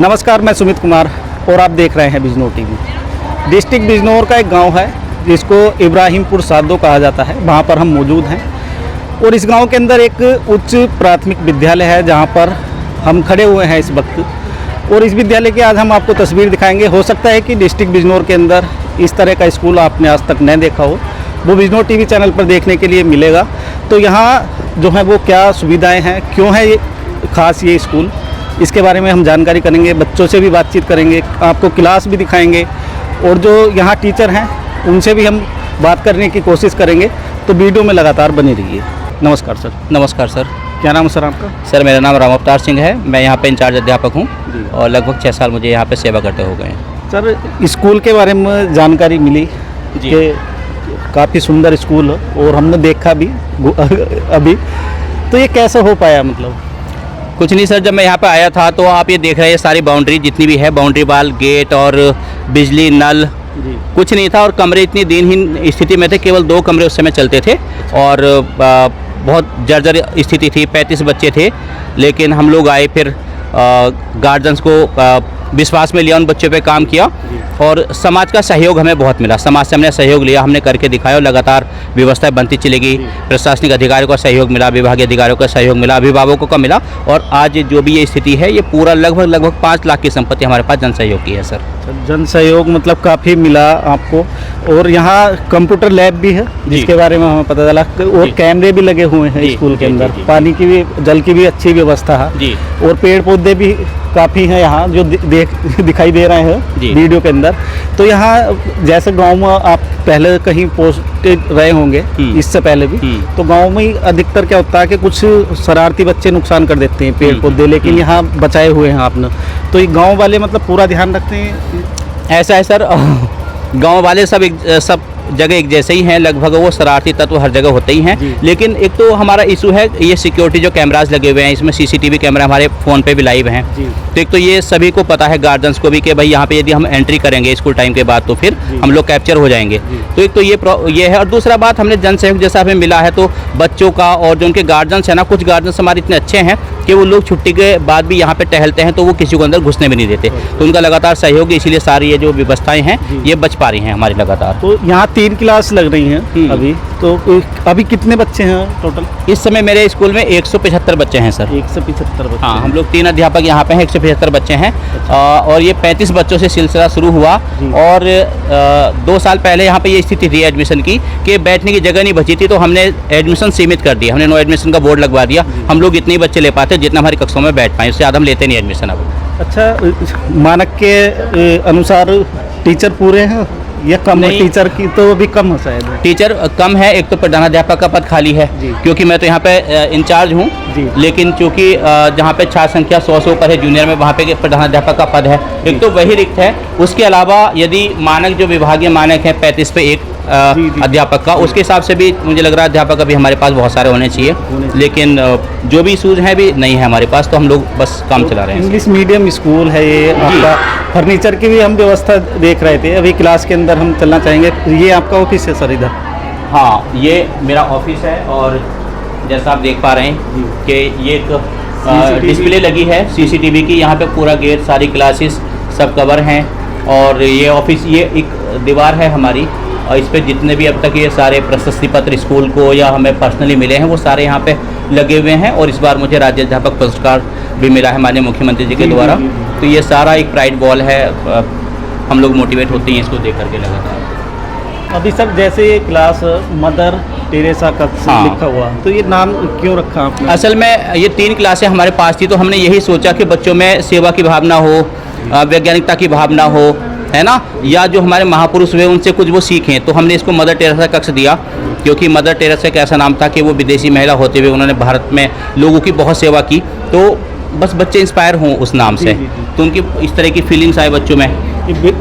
नमस्कार, मैं सुमित कुमार और आप देख रहे हैं बिजनौर टीवी। डिस्ट्रिक्ट बिजनौर का एक गांव है जिसको इब्राहिमपुर सादो कहा जाता है, वहां पर हम मौजूद हैं। और इस गांव के अंदर एक उच्च प्राथमिक विद्यालय है जहां पर हम खड़े हुए हैं इस वक्त। और इस विद्यालय की आज हम आपको तस्वीर दिखाएंगे। हो सकता है कि डिस्ट्रिक्ट बिजनौर के अंदर इस तरह का स्कूल आपने आज तक नहीं देखा हो, वो बिजनौर टीवी चैनल पर देखने के लिए मिलेगा। तो यहाँ जो है वो क्या सुविधाएँ हैं, क्यों है ये खास ये स्कूल, इसके बारे में हम जानकारी करेंगे। बच्चों से भी बातचीत करेंगे, आपको क्लास भी दिखाएंगे और जो यहाँ टीचर हैं उनसे भी हम बात करने की कोशिश करेंगे। तो वीडियो में लगातार बनी रहिए। नमस्कार सर। नमस्कार सर। क्या नाम है सर आपका? सर मेरा नाम राम अवतार सिंह है। मैं यहाँ पे इंचार्ज अध्यापक हूँ और लगभग 6 साल मुझे यहाँ पे सेवा करते हो गए हैं। सर, स्कूल के बारे में जानकारी मिली कि काफ़ी सुंदर स्कूल है और हमने देखा भी अभी। तो ये कैसे हो पाया? मतलब कुछ नहीं सर, जब मैं यहाँ पे आया था तो आप ये देख रहे हैं सारी बाउंड्री जितनी भी है, बाउंड्री वाल, गेट और बिजली नल कुछ नहीं था और कमरे इतनी दीनहीन स्थिति में थे। केवल 2 कमरे उस समय चलते थे और बहुत जर्जर स्थिति थी। 35 बच्चे थे, लेकिन हम लोग आए, फिर गार्जियंस को विश्वास में लिया, उन बच्चों पे काम किया और समाज का सहयोग हमें बहुत मिला। समाज से हमने सहयोग लिया, हमने करके दिखाया और लगातार व्यवस्थाएं बनती चलेगी। प्रशासनिक अधिकारियों का सहयोग मिला, विभागीय अधिकारियों का सहयोग मिला, अभिभावकों का मिला और आज जो भी ये स्थिति है, ये पूरा लगभग 5 लाख की संपत्ति हमारे पास जन सहयोग की है सर। जन सहयोग मतलब काफ़ी मिला आपको। और यहाँ कंप्यूटर लैब भी है जिसके बारे में हमें पता चला, और कैमरे भी लगे हुए हैं स्कूल के अंदर। पानी की भी, जल की भी अच्छी व्यवस्था है और पेड़ पौधे भी काफ़ी हैं यहाँ जो दिखाई दे रहे हैं वीडियो के अंदर। तो यहाँ जैसे गांव में आप पहले कहीं पोस्टेड रहे होंगे इससे पहले भी, तो गांव में अधिकतर क्या होता है कि कुछ शरारती बच्चे नुकसान कर देते हैं पेड़ पौधे, लेकिन यहाँ बचाए हुए हैं आपने। तो ये गांव वाले मतलब पूरा ध्यान रखते हैं? ऐसा है सर, गांव वाले सब जगह एक जैसे ही हैं लगभग। वो शरारती तत्व हर जगह होते ही हैं, लेकिन एक तो हमारा इशू है ये सिक्योरिटी जो कैमरास लगे हुए हैं, इसमें सीसीटीवी कैमरा हमारे फ़ोन पे भी लाइव हैं। तो एक तो ये सभी को पता है, गार्जियंस को भी, कि भाई यहाँ पे यदि हम एंट्री करेंगे स्कूल टाइम के बाद तो फिर हम लोग कैप्चर हो जाएंगे। तो एक तो ये है। और दूसरा बात, हमने जन सहयोग जैसा हमें मिला है, तो बच्चों का और जो उनके गार्जियंस हैं ना, कुछ गार्जियंस हमारे इतने अच्छे हैं कि वो लोग छुट्टी के बाद भी यहाँ पे टहलते हैं, तो वो किसी को अंदर घुसने भी नहीं देते। तो उनका लगातार सहयोग, इसीलिए सारी ये जो व्यवस्थाएँ हैं ये बच पा रही हैं हमारी लगातार। तो यहाँ 3 क्लास लग रही हैं अभी। तो अभी कितने बच्चे हैं टोटल? इस समय मेरे स्कूल में 175 बच्चे हैं सर। 175 बच्चे? हाँ, हम लोग 3 अध्यापक यहाँ पे हैं, 175 बच्चे हैं। और ये 35 बच्चों से सिलसिला शुरू हुआ और 2 साल पहले यहाँ पे ये स्थिति थी एडमिशन की कि बैठने की जगह नहीं बची थी, तो हमने एडमिशन सीमित कर दिया। हमने नो एडमिशन का बोर्ड लगवा दिया। हम लोग इतने बच्चे ले पाते जितना हमारी कक्षों में बैठ पाए, उससे ज़्यादा हम लेते नहीं एडमिशन अब। अच्छा, मानक के अनुसार टीचर पूरे हैं या कम है? टीचर की तो अभी कम है शायद। टीचर कम है। एक तो प्रधानाध्यापक का पद खाली है क्योंकि मैं तो यहाँ पे इंचार्ज हूँ, लेकिन चूँकि जहाँ पे छात्र संख्या 100 से ऊपर है जूनियर में, वहाँ पे प्रधानाध्यापक का पद है, एक तो वही रिक्त है। उसके अलावा यदि मानक जो विभागीय मानक है 35 पे 1 अध्यापक का, उसके हिसाब से भी मुझे लग रहा है अध्यापक अभी हमारे पास बहुत सारे होने चाहिए, लेकिन जो भी इशूज हैं भी नहीं है हमारे पास, तो हम लोग बस काम चला रहे हैं। इंग्लिश मीडियम स्कूल है ये आपका। फर्नीचर की भी हम व्यवस्था देख रहे थे, अभी क्लास के अंदर हम चलना चाहेंगे। ये आपका ऑफिस है सर इधर? हाँ, ये मेरा ऑफिस है और जैसा आप देख पा रहे हैं कि ये एक डिस्प्ले लगी है सीसीटीवी की। यहाँ पे पूरा गेट, सारी क्लासेस सब कवर हैं और ये ऑफिस, ये एक दीवार है हमारी और इस पे जितने भी अब तक ये सारे प्रशस्ति पत्र स्कूल को या हमें पर्सनली मिले हैं वो सारे यहाँ पे लगे हुए हैं। और इस बार मुझे राज्य अध्यापक पुरस्कार भी मिला है माननीय मुख्यमंत्री जी के द्वारा। तो ये सारा एक प्राइड वॉल है, हम लोग मोटिवेट होते हैं इसको देख करके लगातार। अभी सर जैसे ये क्लास मदर टेरेसा का लिखा हुआ, तो ये नाम क्यों रखा आपने? असल में ये 3 क्लासें हमारे पास थी, तो हमने यही सोचा कि बच्चों में सेवा की भावना हो, वैज्ञानिकता की भावना हो, है ना, या जो हमारे महापुरुष हुए उनसे कुछ वो सीखें। तो हमने इसको मदर टेरेसा कक्ष दिया, क्योंकि मदर टेरेसा एक ऐसा नाम था कि वो विदेशी महिला होते हुए उन्होंने भारत में लोगों की बहुत सेवा की। तो बस बच्चे इंस्पायर हों उस नाम से, तो उनकी इस तरह की फीलिंग्स आए बच्चों में।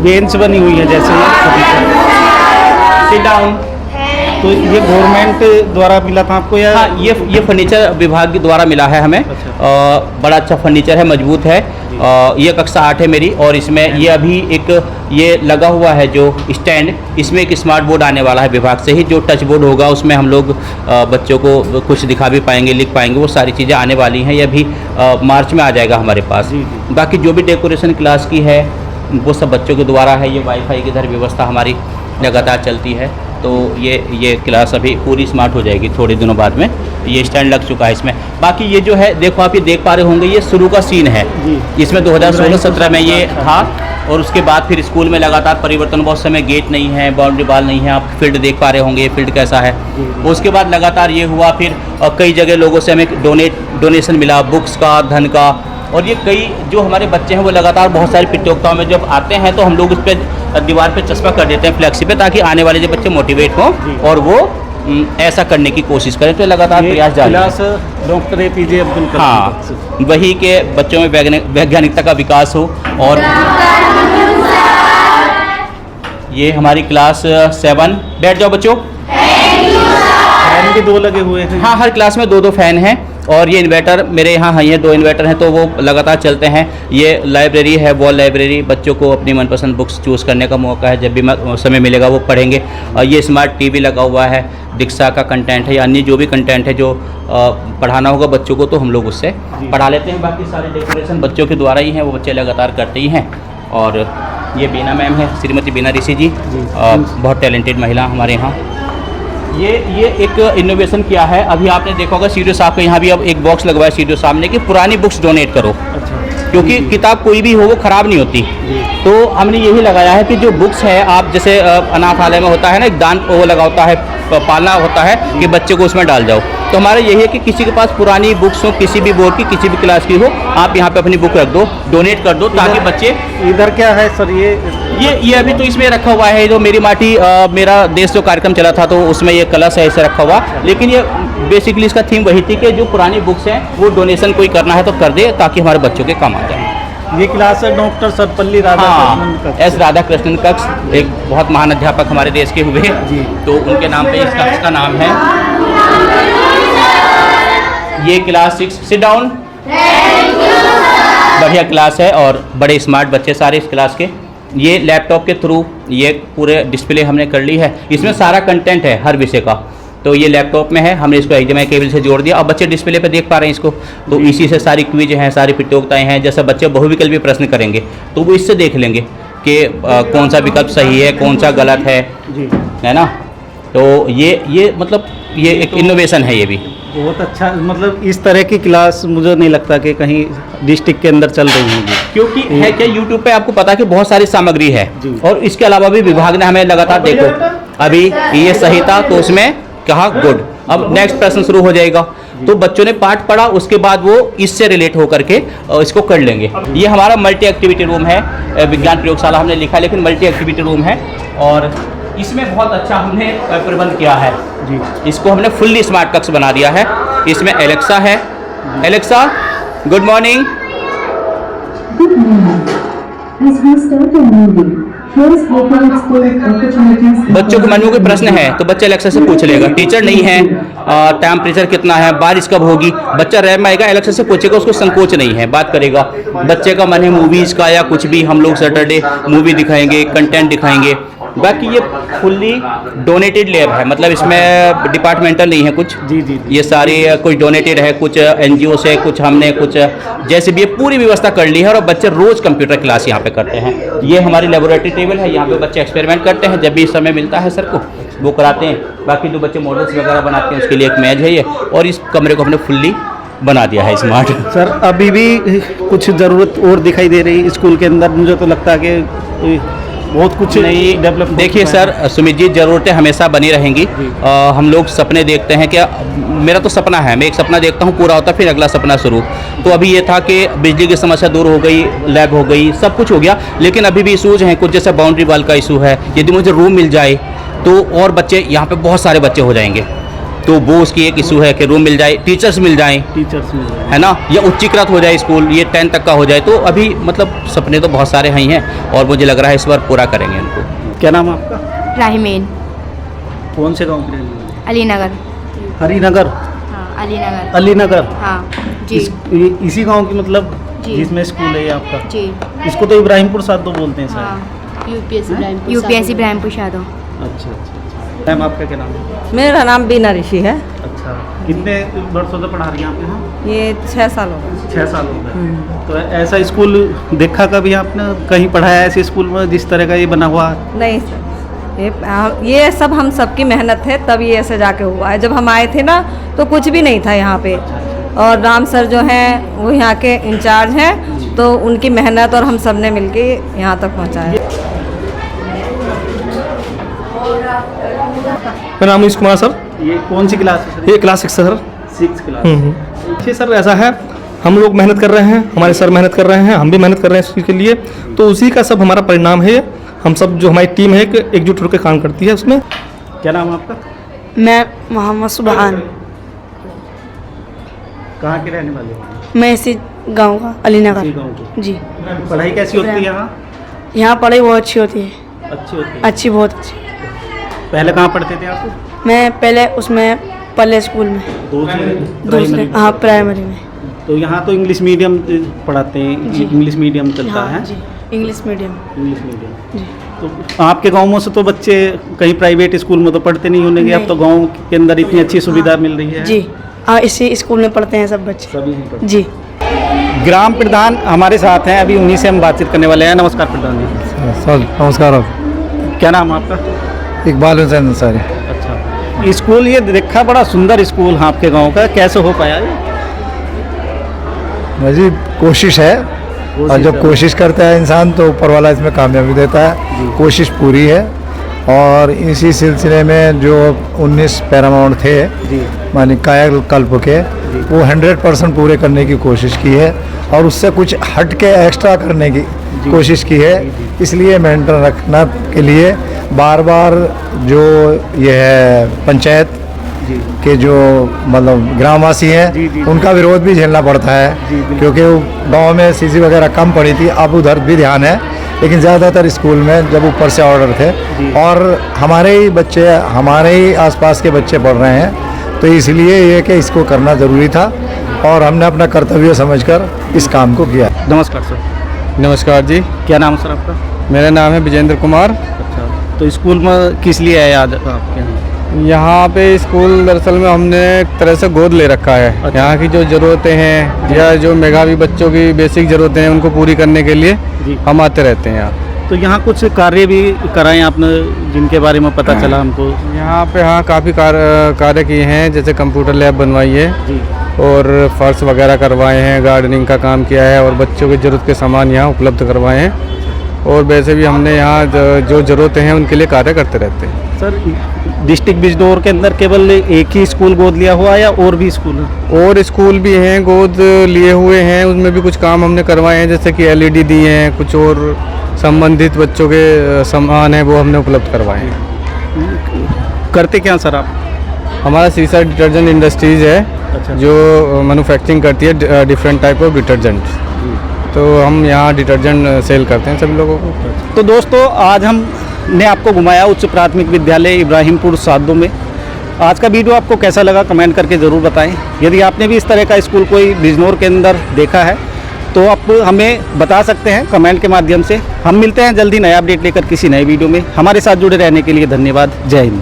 बेंच बनी हुई है जैसे सिट डाउन। तो ये गवर्नमेंट द्वारा मिला था आपको या? हाँ, ये फर्नीचर विभाग के द्वारा मिला है हमें। बड़ा अच्छा फर्नीचर है, मजबूत है ये कक्षा 8 है मेरी, और इसमें ये अभी एक ये लगा हुआ है जो स्टैंड, इसमें एक स्मार्ट बोर्ड आने वाला है विभाग से ही, जो टच बोर्ड होगा उसमें हम लोग बच्चों को कुछ दिखा भी पाएंगे, लिख पाएंगे, वो सारी चीज़ें आने वाली हैं। ये अभी मार्च में आ जाएगा हमारे पास। बाकी जो भी डेकोरेशन क्लास की है वो सब बच्चों के द्वारा है। ये वाईफाई की इधर व्यवस्था हमारी लगातार चलती है, तो ये क्लास अभी पूरी स्मार्ट हो जाएगी थोड़े दिनों बाद में। ये स्टैंड लग चुका है इसमें। बाकी ये जो है देखो आप ये देख पा रहे होंगे, ये शुरू का सीन है। इसमें 2016-17 में ये था, और उसके बाद फिर स्कूल में लगातार परिवर्तन, बहुत समय गेट नहीं है, बाउंड्री वाल नहीं है, आप फील्ड देख पा रहे होंगे ये फील्ड कैसा है। उसके बाद लगातार ये हुआ, फिर कई जगह लोगों से हमें डोनेशन मिला, बुक्स का, धन का, और ये कई जो हमारे बच्चे हैं वो लगातार बहुत सारी प्रतियोगिताओं में जब आते हैं तो हम लोग उस पर दीवार पे चस्पा कर देते हैं फ्लैक्सी पे, ताकि आने वाले जो बच्चे मोटिवेट हों और वो ऐसा करने की कोशिश करें। तो लगातार प्रयास जारी है। डॉक्टर APJ अब्दुल कलाम, हाँ, वही के बच्चों में वैज्ञानिकता का विकास हो। और ये हमारी क्लास 7, बैठ जाओ बच्चों। फैन भी 2 लगे हुए हैं। हाँ, हर क्लास में 2-2 फैन हैं, और ये इन्वर्टर मेरे यहाँ है, ये 2 इन्वर्टर हैं, तो वो लगातार चलते हैं। ये लाइब्रेरी है, वॉल लाइब्रेरी, बच्चों को अपनी मनपसंद बुक्स चूज़ करने का मौका है, जब भी समय मिलेगा वो पढ़ेंगे। ये स्मार्ट TV लगा हुआ है, दीक्षा का कंटेंट है या अन्य जो भी कंटेंट है जो पढ़ाना होगा बच्चों को, तो हम लोग उससे पढ़ा लेते हैं। बाकी सारे डेकोरेशन बच्चों के द्वारा ही हैं, वो बच्चे लगातार करते ही हैं। और ये बीना मैम है, श्रीमती बीना ऋषि जी, बहुत टैलेंटेड महिला हमारे यहाँ। ये एक इनोवेशन किया है, अभी आपने देखा होगा सीडीओ साहब के यहाँ भी अब एक बॉक्स लगवाया सीडीओ साहब ने कि पुरानी बुक्स डोनेट करो। क्योंकि किताब कोई भी हो वो ख़राब नहीं होती, तो हमने यही लगाया है कि जो बुक्स है, आप जैसे अनाथालय में होता है ना, एक दान वो लगा होता है, पालना होता है कि बच्चे को उसमें डाल जाओ, तो हमारा यही है कि किसी के पास पुरानी बुक्स हो, किसी भी बोर्ड की, किसी भी क्लास की हो, आप यहाँ पे अपनी बुक रख दो, डोनेट कर दो, ताकि बच्चे। इधर क्या है सर? ये अभी तो इसमें रखा हुआ है, जो मेरी माटी मेरा देश जो कार्यक्रम चला था, तो उसमें ये कलश है ऐसे रखा हुआ। लेकिन ये बेसिकली इसका थीम वही थी कि जो पुरानी बुक्स हैं वो डोनेशन कोई करना है तो कर दे, ताकि हमारे बच्चों के काम आ जाए। ये क्लास है डॉक्टर सर्वपल्ली राधाकृष्णन कक्ष। एस राधाकृष्णन कक्ष, एक बहुत महान अध्यापक हमारे देश के हुए, तो उनके नाम पे इस कक्ष का नाम है। ये क्लास 6, सिट डाउन। बढ़िया क्लास है और बड़े स्मार्ट बच्चे सारे इस क्लास के। ये लैपटॉप के थ्रू ये पूरे डिस्प्ले हमने कर ली है, इसमें सारा कंटेंट है हर विषय का। तो ये लैपटॉप में है, हमने इसको HDMI केबल से जोड़ दिया, अब बच्चे डिस्प्ले पे देख पा रहे हैं इसको। तो इसी से सारी क्विज हैं, सारी प्रतियोगिताएं हैं। जैसे बच्चे बहुविकल्पी प्रश्न करेंगे तो वो इससे देख लेंगे कि कौन सा विकल्प सही है, कौन सा गलत है ना। तो ये मतलब ये एक इनोवेशन है, ये भी बहुत अच्छा। मतलब इस तरह की क्लास मुझे नहीं लगता कि कहीं डिस्ट्रिक्ट के अंदर चल रही होगी, क्योंकि है क्या यूट्यूब पे आपको पता है कि बहुत सारी सामग्री है, और इसके अलावा भी विभाग ने हमें लगातार, देखो अभी ये सही था तो उसमें कहा गुड, अब नेक्स्ट प्रश्न शुरू हो जाएगा, तो बच्चों ने पाठ पढ़ा, उसके बाद वो इससे रिलेट होकर के इसको कर लेंगे। ये हमारा मल्टी एक्टिविटी रूम है, विज्ञान प्रयोगशाला हमने लिखा, लेकिन मल्टी एक्टिविटी रूम है, और इसमें बहुत अच्छा हमने प्रबंध किया है जी। इसको हमने फुल्ली स्मार्ट कक्ष बना दिया है। इसमें एलेक्सा है, एलेक्सा गुड मॉर्निंग। बच्चों के मन में कोई प्रश्न है तो बच्चा एलेक्सा से पूछ लेगा। टीचर नहीं है, टेम्परेचर कितना है, बारिश कब होगी, बच्चा रैम आएगा, एलेक्सा से पूछेगा, उसको संकोच नहीं है, बात करेगा। बच्चे का मन है मूवीज़ का या कुछ भी, हम लोग सैटरडे मूवी दिखाएंगे, कंटेंट दिखाएंगे। बाकी ये फुल्ली डोनेटेड लैब है, मतलब इसमें डिपार्टमेंटल नहीं है कुछ जी। ये सारी कुछ डोनेटेड है, कुछ NGO से, कुछ हमने कुछ जैसे भी ये पूरी व्यवस्था कर ली है, और बच्चे रोज़ कंप्यूटर क्लास यहाँ पे करते हैं। ये हमारी लेबोरेटरी टेबल है, यहाँ पे बच्चे एक्सपेरिमेंट करते हैं, जब भी समय मिलता है सर को वो कराते हैं। बाकी जो बच्चे मॉडल्स वगैरह बनाते हैं उसके लिए एक मेज है ये, और इस कमरे को हमने फुल्ली बना दिया है स्मार्ट। सर अभी भी कुछ ज़रूरत और दिखाई दे रही है स्कूल के अंदर, मुझे तो लगता है कि बहुत कुछ नहीं डेवलप। देखिए सर सुमित जी, ज़रूरतें हमेशा बनी रहेंगी। हम लोग सपने देखते हैं, क्या मेरा तो सपना है, मैं एक सपना देखता हूँ, पूरा होता है, फिर अगला सपना शुरू। तो अभी ये था कि बिजली की समस्या दूर हो गई, लैब हो गई, सब कुछ हो गया, लेकिन अभी भी इशूज़ हैं कुछ, जैसे बाउंड्री वाल का इशू है। यदि मुझे रूम मिल जाए तो और बच्चे यहाँ पे बहुत सारे बच्चे हो जाएंगे, तो वो उसकी एक इशू है कि रूम मिल जाए, टीचर्स मिल जाए, है ना, या उच्चीकृत हो जाए स्कूल, ये 10 तक का हो जाए। तो अभी मतलब सपने तो बहुत सारे हैं, और मुझे लग रहा है इस बार पूरा करेंगे उनको। क्या नाम है आपका? राहिमीन। कौन से गांव के रहने वाले? अलीनगर। हरिनगर? हाँ, अलीनगर। अलीनगर? हाँ जी। इसी गांव की मतलब जी। जिसमें स्कूल है ये आपका? जी इसको तो इब्राहिमपुर सादो बोलते हैं शायद। हाँ यूपीएससी इब्राहिमपुर शादो। अच्छा अच्छा। मैम आपका क्या नाम है? मेरा नाम बीना ऋषि है। अच्छा, कितने वर्षों से पढ़ा रही हैं आप यहाँ? ये 6 साल हो गए। 6 साल हो गए। तो ऐसा स्कूल देखा कभी आपने? कहीं पढ़ाया ऐसे स्कूल में जिस तरह का ये बना हुआ? नहीं सर, ये सब हम सबकी मेहनत है, तब ये ऐसे जाके हुआ है। जब हम आए थे ना तो कुछ भी नहीं था यहाँ पे, और राम सर जो हैं वो यहाँ के इंचार्ज हैं, तो उनकी मेहनत और हम सब ने मिलके यहाँ तक पहुँचाया। मेरा नाम नीश कुमार सर। ये कौन सी क्लास है सर? ये क्लास 6 सर। 6 क्लास। देखिए सर, ऐसा है, हम लोग मेहनत कर रहे हैं, हमारे सर मेहनत कर रहे हैं, हम भी मेहनत कर रहे हैं इस चीज़ के लिए, तो उसी का सब हमारा परिणाम है। हम सब जो हमारी टीम है एकजुट होकर काम करती है उसमें। क्या नाम है आपका? मैं मोहम्मद सुबहान, कहाँ के रहने वाले हो? मैं इसी गांव का अलीनगर। इसी गाँव के। जी। पढ़ाई कैसी होती है यहाँ? यहाँ पढ़ाई बहुत अच्छी होती है, अच्छी होती है। अच्छी, बहुत अच्छी। पहले कहाँ पढ़ते थे आप? मैं पहले उसमें पहले स्कूल में, दूसरे दूसरे, हाँ प्राइमरी में। तो यहाँ तो इंग्लिश मीडियम पढ़ाते हैं, जी। इंग्लिश मीडियम चलता हाँ है। जी, इंग्लिश मीडियम। English medium. जी। तो आपके गाँव में से तो बच्चे कहीं प्राइवेट स्कूल में तो पढ़ते नहीं होंगे, अब तो गाँव के अंदर इतनी अच्छी सुविधा मिल रही है। जी हाँ, इसी स्कूल में पढ़ते हैं सब बच्चे। सभी नहीं पढ़ते। जी। ग्राम प्रधान हमारे साथ हैं, अभी उन्हीं से हम बातचीत करने वाले हैं। नमस्कार प्रधान जी। सर नमस्कार। आप? क्या नाम है आपका? इकबाल हुसैन अंसारी। अच्छा, स्कूल ये देखा बड़ा सुंदर स्कूल है आपके गांव का, कैसे हो पाया ये? जी कोशिश है, और जब है। कोशिश करता है इंसान तो ऊपर वाला इसमें कामयाबी देता है। कोशिश पूरी है, और इसी सिलसिले में जो 19 पैरामाउंट थे जी मानी कायाकल्प के, वो 100% पूरे करने की कोशिश की है, और उससे कुछ हट के एक्स्ट्रा करने की कोशिश की है। इसलिए मेंटेन रखना के लिए बार बार जो ये है पंचायत जी के जो मतलब ग्रामवासी जी, हैं जी। उनका विरोध भी झेलना पड़ता है, जी, बिल्कुल। क्योंकि गांव में सीसी वगैरह कम पड़ी थी, अब उधर भी ध्यान है, लेकिन ज़्यादातर स्कूल में जब ऊपर से ऑर्डर थे, जी। और हमारे ही बच्चे, हमारे ही आसपास के बच्चे पढ़ रहे हैं, तो इसलिए ये कि इसको करना ज़रूरी था, और हमने अपना कर्तव्य समझकर इस काम को किया। नमस्कार सर। नमस्कार जी, क्या नाम है सर आपका? मेरा नाम है विजेंद्र कुमार। अच्छा, तो स्कूल में किस लिए आए आज आपके यहाँ? यहाँ पे स्कूल दरअसल में हमने एक तरह से गोद ले रखा है। अच्छा। यहाँ की जो ज़रूरतें हैं या जो मेधावी बच्चों की बेसिक ज़रूरतें हैं उनको पूरी करने के लिए जी। हम आते रहते हैं यहाँ। तो यहाँ कुछ कार्य भी कराए आपने, जिनके बारे में पता चला हमको? यहाँ पे हाँ काफ़ी कार्य किए हैं, जैसे कंप्यूटर लैब बनवाई है, जी और फर्श वगैरह करवाए हैं, गार्डनिंग का काम किया है, और बच्चों की ज़रूरत के सामान यहाँ उपलब्ध करवाए हैं, और वैसे भी हमने यहाँ जो ज़रूरतें हैं उनके लिए कार्य करते रहते हैं। सर, डिस्ट्रिक्ट बिजनौर के अंदर केवल एक ही स्कूल गोद लिया हुआ है या और भी स्कूल है? और स्कूल भी हैं गोद लिए हुए हैं, उसमें भी कुछ काम हमने करवाए हैं, जैसे कि LED दिए हैं, कुछ और संबंधित बच्चों के सामान हैं वो हमने उपलब्ध करवाए हैं। करते क्या सर आप? हमारा सीसा डिटर्जेंट इंडस्ट्रीज़ है, अच्छा। जो मैन्युफैक्चरिंग करती है डिफरेंट टाइप ऑफ डिटर्जेंट, तो हम यहाँ डिटर्जेंट सेल करते हैं सभी लोगों को। तो दोस्तों, आज हमने आपको घुमाया उच्च प्राथमिक विद्यालय इब्राहिमपुर सादो में। आज का वीडियो आपको कैसा लगा कमेंट करके ज़रूर बताएं। यदि आपने भी इस तरह का स्कूल कोई बिजनौर के अंदर देखा है तो आप हमें बता सकते हैं कमेंट के माध्यम से। हम मिलते हैं जल्दी नया अपडेट लेकर किसी नए वीडियो में। हमारे साथ जुड़े रहने के लिए धन्यवाद। जय हिंद।